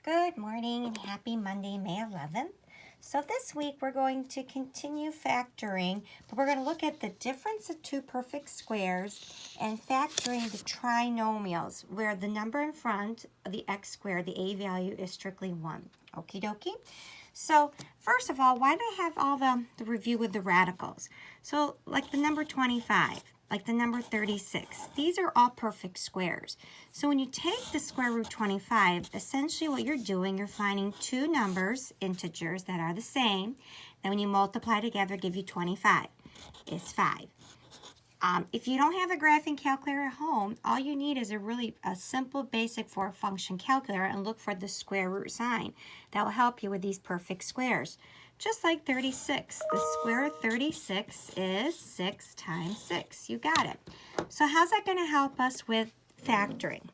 Good morning and happy Monday, May 11th. So this week we're going to continue factoring, but we're going to look at the difference of two perfect squares and factoring the trinomials, where the number in front of the x squared, the a value, is strictly 1. Okie dokie. So first of all, why do I have all the review with the radicals? So like the number 25. Like the number 36. These are all perfect squares. So when you take the square root 25, essentially what you're doing, you're finding two numbers, integers, that are the same. Then when you multiply together, give you 25. It's 5. If you don't have a graphing calculator at home, all you need is a simple basic for a function calculator and look for the square root sign. That will help you with these perfect squares. Just like 36, the square of 36 is 6 times 6. You got it. So how's that going to help us with factoring?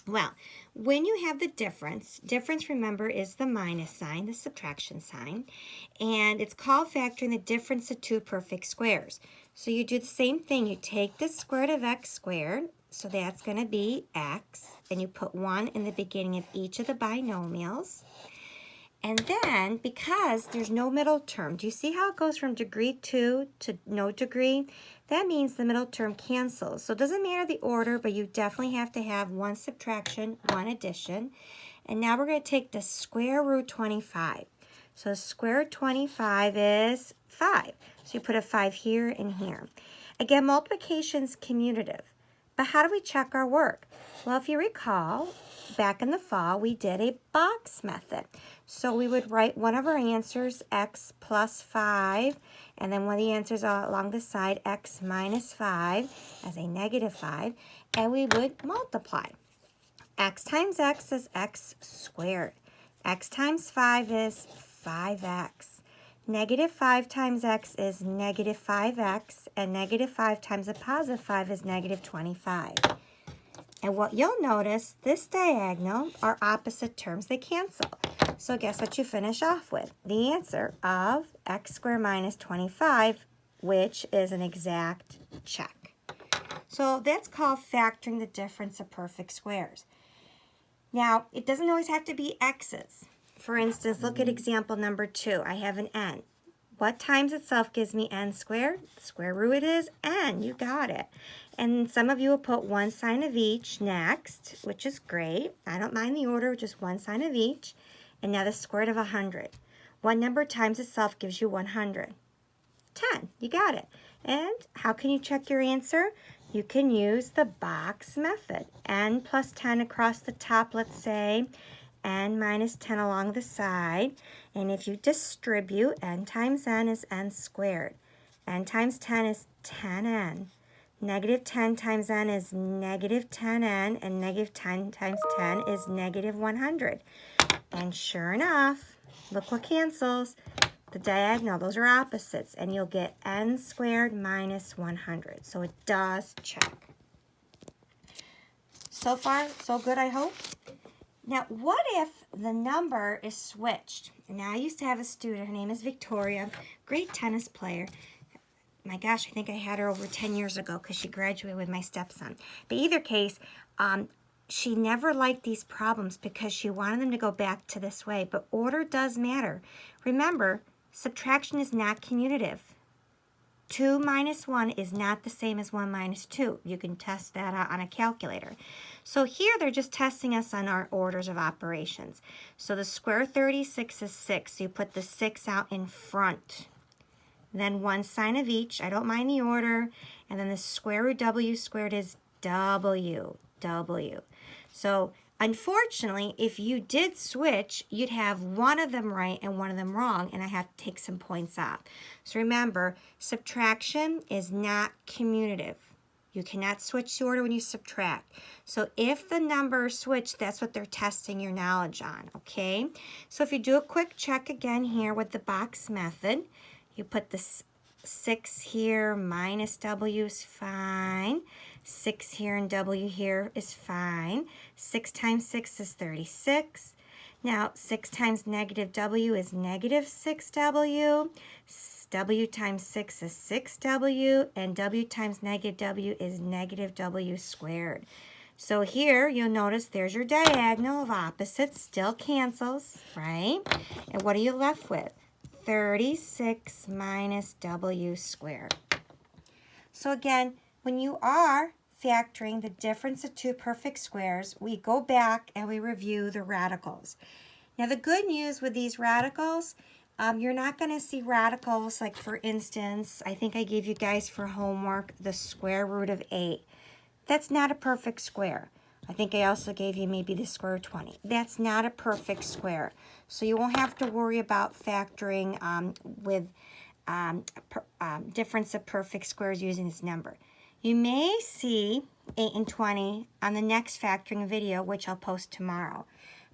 Well, when you have the difference remember is the minus sign, the subtraction sign, and it's called factoring the difference of two perfect squares. So you do the same thing. You take the square root of x squared, so that's going to be x, and you put 1 in the beginning of each of the binomials. And then, because there's no middle term, do you see how it goes from degree 2 to no degree? That means the middle term cancels. So it doesn't matter the order, but you definitely have to have one subtraction, one addition. And now we're going to take the square root 25. So the square root 25 is 5. So you put a 5 here and here. Again, multiplication is commutative. But how do we check our work? Well, if you recall, back in the fall, we did a box method. So we would write one of our answers, x plus 5, and then one of the answers along the side, x minus 5, as a negative 5, and we would multiply. X times x is x squared. X times 5 is 5x. Negative 5 times x is negative 5x, and negative 5 times a positive 5 is negative 25. And what you'll notice, this diagonal are opposite terms. They cancel. So guess what you finish off with? The answer of x squared minus 25, which is an exact check. So that's called factoring the difference of perfect squares. Now, it doesn't always have to be x's. For instance, look at example number 2. I have an n. What times itself gives me n squared? The square root is n. You got it. And some of you will put one sign of each next, which is great. I don't mind the order, just one sign of each. And now the square root of 100. What number times itself gives you 100? 10. You got it. And how can you check your answer? You can use the box method. N plus 10 across the top, let's say, n minus 10 along the side. And if you distribute, n times n is n squared. N times 10 is 10n. Negative 10 times n is negative 10n, and negative 10 times 10 is negative 100. And sure enough, look what cancels. The diagonal, those are opposites, and you'll get n squared minus 100. So it does check. So far, so good, I hope. Now, what if the number is switched? Now, I used to have a student, her name is Victoria, great tennis player. My gosh, I think I had her over 10 years ago because she graduated with my stepson. But either case, she never liked these problems because she wanted them to go back to this way. But order does matter. Remember, subtraction is not commutative. 2 minus 1 is not the same as 1 minus 2. You can test that out on a calculator. So here they're just testing us on our orders of operations. So the square root of 36 is 6. So you put the 6 out in front. Then one sign of each. I don't mind the order. And then the square root w squared is w. So unfortunately, if you did switch, you'd have one of them right and one of them wrong, and I have to take some points off. So remember, subtraction is not commutative. You cannot switch the order when you subtract. So if the numbers switch, that's what they're testing your knowledge on, okay? So if you do a quick check again here with the box method, you put the 6 here, minus w is fine. 6 here and w here is fine. 6 times 6 is 36. Now, 6 times negative w is negative 6w. W times 6 is 6w. And w times negative w is negative w squared. So here you'll notice there's your diagonal of opposites, still cancels, right? And what are you left with? 36 minus w squared. So again, when you are factoring the difference of two perfect squares, we go back and we review the radicals. Now the good news with these radicals, you're not going to see radicals like, for instance, I think I gave you guys for homework the square root of 8. That's not a perfect square. I think I also gave you maybe the square root of 20. That's not a perfect square. So you won't have to worry about factoring with difference of perfect squares using this number. You may see 8 and 20 on the next factoring video, which I'll post tomorrow.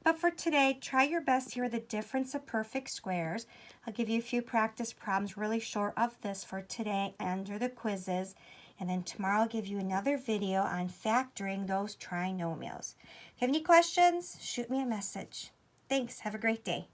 But for today, try your best here with the difference of perfect squares. I'll give you a few practice problems really short of this for today under the quizzes. And then tomorrow I'll give you another video on factoring those trinomials. If you have any questions, shoot me a message. Thanks. Have a great day.